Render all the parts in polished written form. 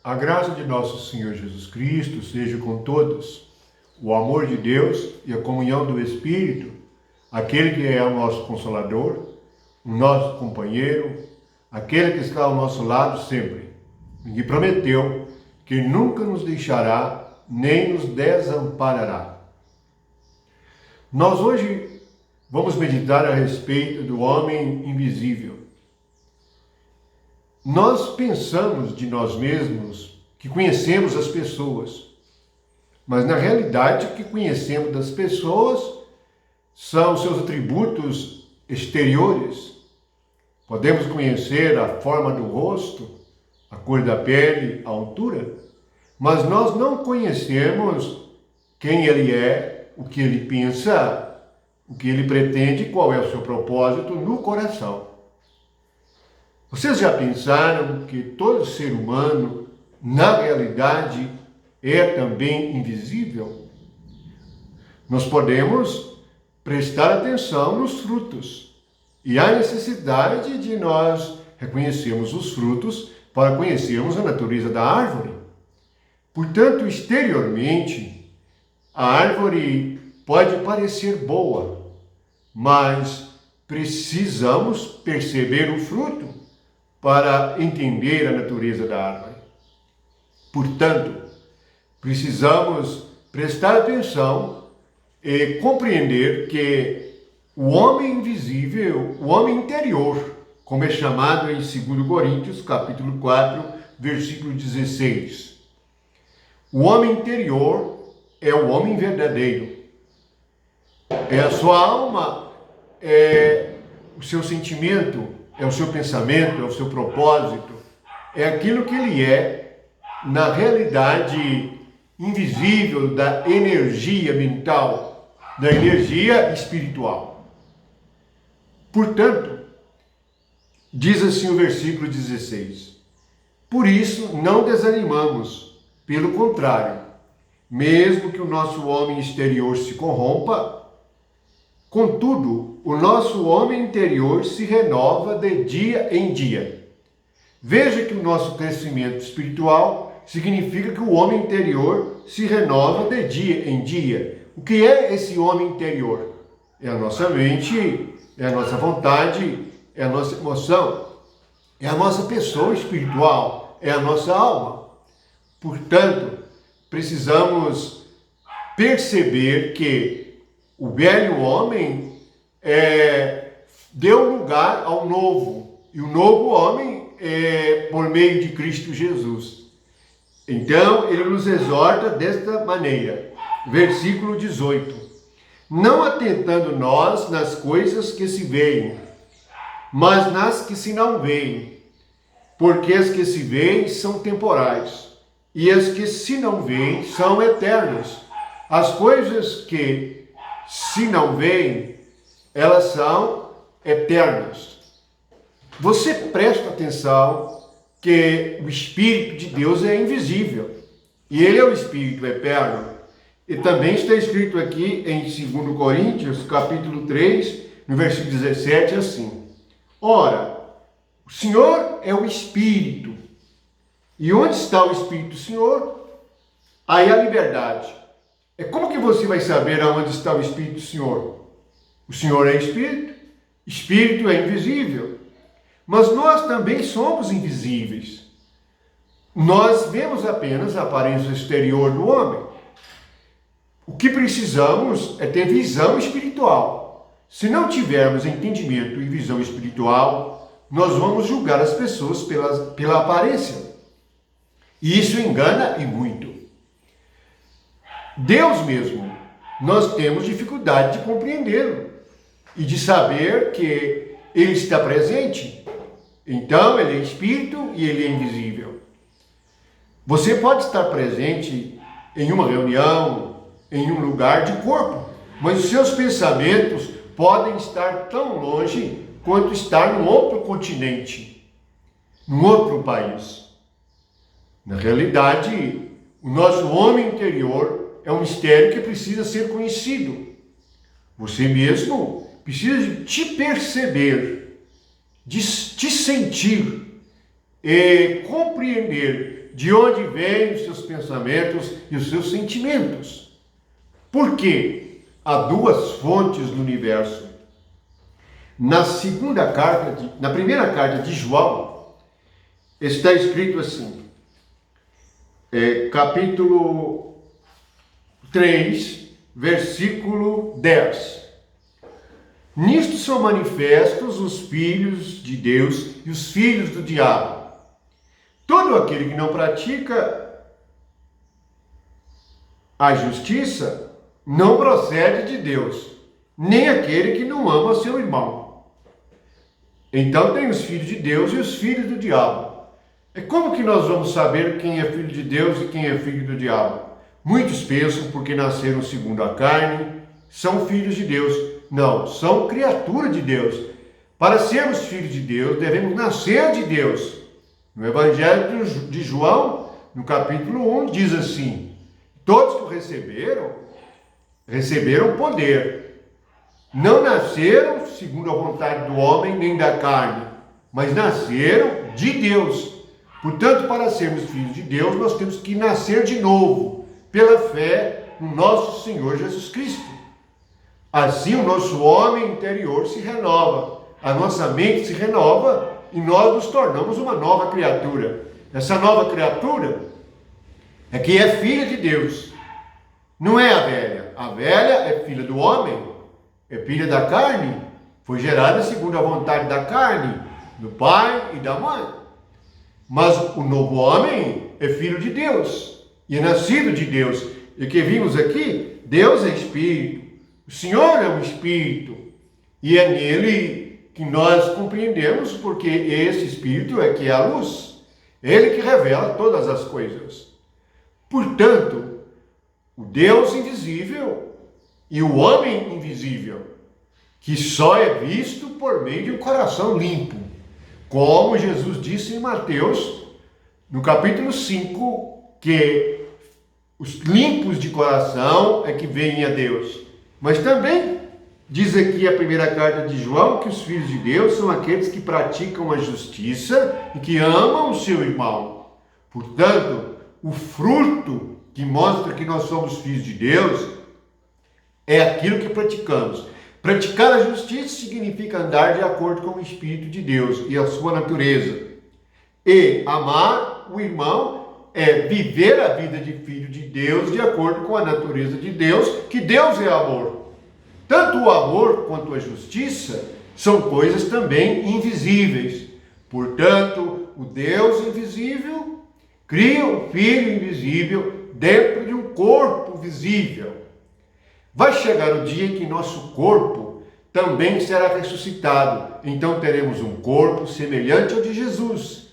A graça de nosso Senhor Jesus Cristo seja com todos. O amor de Deus e a comunhão do Espírito, aquele que é o nosso Consolador, o nosso companheiro, aquele que está ao nosso lado sempre, e que prometeu que nunca nos deixará nem nos desamparará. Nós hoje vamos meditar a respeito do homem invisível. Nós pensamos de nós mesmos que conhecemos as pessoas, mas na realidade o que conhecemos das pessoas são seus atributos exteriores. Podemos conhecer a forma do rosto, a cor da pele, a altura, mas nós não conhecemos quem ele é, o que ele pensa, o que ele pretende, qual é o seu propósito no coração. Vocês já pensaram que todo ser humano, na realidade, é também invisível? Nós podemos prestar atenção nos frutos. E há necessidade de nós reconhecermos os frutos para conhecermos a natureza da árvore. Portanto, exteriormente, a árvore pode parecer boa, mas precisamos perceber o fruto para entender a natureza da árvore. Portanto, precisamos prestar atenção e compreender que o homem invisível, o homem interior, como é chamado em 2 Coríntios, capítulo 4, versículo 16. O homem interior é o homem verdadeiro. É a sua alma, é o seu sentimento, é o seu pensamento, é o seu propósito, é aquilo que ele é na realidade invisível da energia mental, da energia espiritual. Portanto, diz assim o versículo 16: por isso não desanimamos, pelo contrário, mesmo que o nosso homem exterior se corrompa, contudo, o nosso homem interior se renova de dia em dia. Veja que o nosso crescimento espiritual significa que o homem interior se renova de dia em dia. O que é esse homem interior? É a nossa mente, é a nossa vontade, é a nossa emoção, é a nossa pessoa espiritual, é a nossa alma. Portanto, precisamos perceber que o velho homem deu lugar ao novo, e o novo homem é por meio de Cristo Jesus. Então, ele nos exorta desta maneira, versículo 18: não atentando nós nas coisas que se veem, mas nas que se não veem, porque as que se veem são temporais, e as que se não veem são eternas. As coisas que se não veem, elas são eternas. Você presta atenção que o Espírito de Deus é invisível, e ele é o Espírito eterno. E também está escrito aqui em 2 Coríntios, capítulo 3, no versículo 17, assim: ora, o Senhor é o Espírito, e onde está o Espírito do Senhor, aí a liberdade. É como que você vai saber aonde está o Espírito do Senhor? O Senhor é Espírito, Espírito é invisível, mas nós também somos invisíveis. Nós vemos apenas a aparência exterior do homem. O que precisamos é ter visão espiritual. Se não tivermos entendimento e visão espiritual, nós vamos julgar as pessoas pela aparência. E isso engana e muito. Deus mesmo, nós temos dificuldade de compreendê-lo e de saber que ele está presente. Então, ele é espírito e ele é invisível. Você pode estar presente em uma reunião, em um lugar de corpo, mas os seus pensamentos podem estar tão longe quanto estar num outro continente, num outro país. Na realidade, o nosso homem interior é um mistério que precisa ser conhecido. Você mesmo precisa de te perceber, de te sentir e compreender de onde vêm os seus pensamentos e os seus sentimentos. Por quê? Há duas fontes no universo. Na primeira carta de João, está escrito assim, capítulo 3, versículo 10. Nisto são manifestos os filhos de Deus e os filhos do diabo. Todo aquele que não pratica a justiça não procede de Deus, nem aquele que não ama seu irmão. Então tem os filhos de Deus e os filhos do diabo. Como que nós vamos saber quem é filho de Deus e quem é filho do diabo? Muitos pensam porque nasceram segundo a carne, são filhos de Deus. Não, são criatura de Deus. Para sermos filhos de Deus, devemos nascer de Deus. No Evangelho de João, no capítulo 1, diz assim: todos que o receberam poder. Não nasceram segundo a vontade do homem nem da carne, mas nasceram de Deus. Portanto, para sermos filhos de Deus, nós temos que nascer de novo, pela fé no nosso Senhor Jesus Cristo. Assim, o nosso homem interior se renova, a nossa mente se renova e nós nos tornamos uma nova criatura. Essa nova criatura é que é filha de Deus. Não é a velha. A velha é filha do homem, é filha da carne, foi gerada segundo a vontade da carne, do pai e da mãe. Mas o novo homem é filho de Deus e é nascido de Deus. E que vimos aqui, Deus é Espírito, o Senhor é um Espírito, e é nele que nós compreendemos, porque esse Espírito é que é a luz, ele que revela todas as coisas. Portanto, o Deus invisível e o homem invisível, que só é visto por meio de um coração limpo, como Jesus disse em Mateus, no capítulo 5, que os limpos de coração é que veem a Deus. Mas também diz aqui a primeira carta de João que os filhos de Deus são aqueles que praticam a justiça e que amam o seu irmão. Portanto, o fruto que mostra que nós somos filhos de Deus é aquilo que praticamos. Praticar a justiça significa andar de acordo com o Espírito de Deus e a sua natureza. E amar o irmão é viver a vida de filho de Deus de acordo com a natureza de Deus, que Deus é amor. Tanto o amor quanto a justiça são coisas também invisíveis. Portanto, o Deus invisível cria o Filho invisível dentro de um corpo visível. Vai chegar o dia em que nosso corpo também será ressuscitado. Então teremos um corpo semelhante ao de Jesus.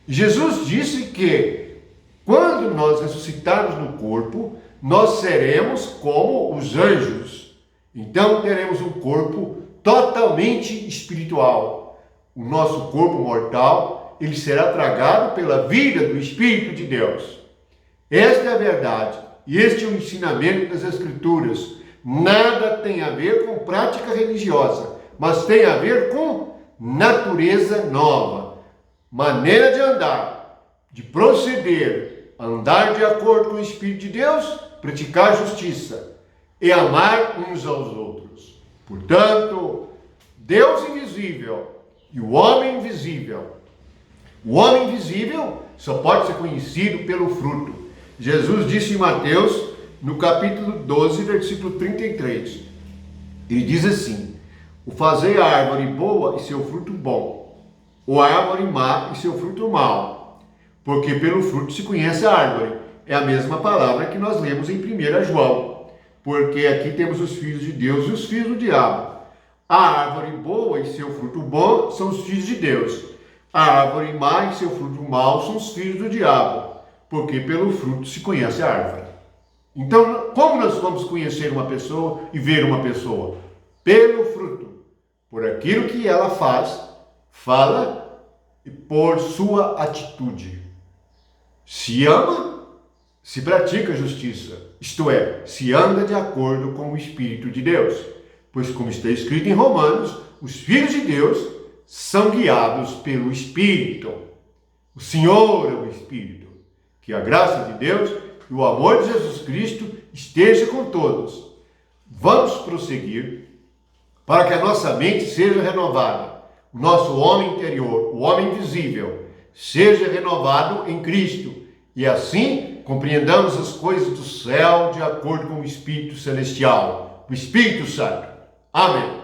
Jesus disse que quando nós ressuscitarmos no corpo, nós seremos como os anjos. Então teremos um corpo totalmente espiritual. O nosso corpo mortal, ele será tragado pela vida do Espírito de Deus. Esta é a verdade. E este é o ensinamento das Escrituras. Nada tem a ver com prática religiosa, mas tem a ver com natureza nova, maneira de andar, de proceder, andar de acordo com o Espírito de Deus, praticar justiça e amar uns aos outros. Portanto, Deus invisível e o homem invisível. O homem invisível só pode ser conhecido pelo fruto. Jesus disse em Mateus, no capítulo 12, versículo 33, ele diz assim: o fazei a árvore boa e seu fruto bom, ou a árvore má e seu fruto mau, porque pelo fruto se conhece a árvore. É a mesma palavra que nós lemos em 1 João, porque aqui temos os filhos de Deus e os filhos do diabo. A árvore boa e seu fruto bom são os filhos de Deus. A árvore má e seu fruto mau são os filhos do diabo, porque pelo fruto se conhece a árvore. Então, como nós vamos conhecer uma pessoa e ver uma pessoa? Pelo fruto, por aquilo que ela faz, fala e por sua atitude. Se ama, se pratica justiça, isto é, se anda de acordo com o Espírito de Deus. Pois, como está escrito em Romanos, os filhos de Deus são guiados pelo Espírito. O Senhor é o Espírito. Que a graça de Deus e o amor de Jesus Cristo esteja com todos. Vamos prosseguir para que a nossa mente seja renovada, o nosso homem interior, o homem visível, seja renovado em Cristo, e assim compreendamos as coisas do céu de acordo com o Espírito Celestial, o Espírito Santo. Amém.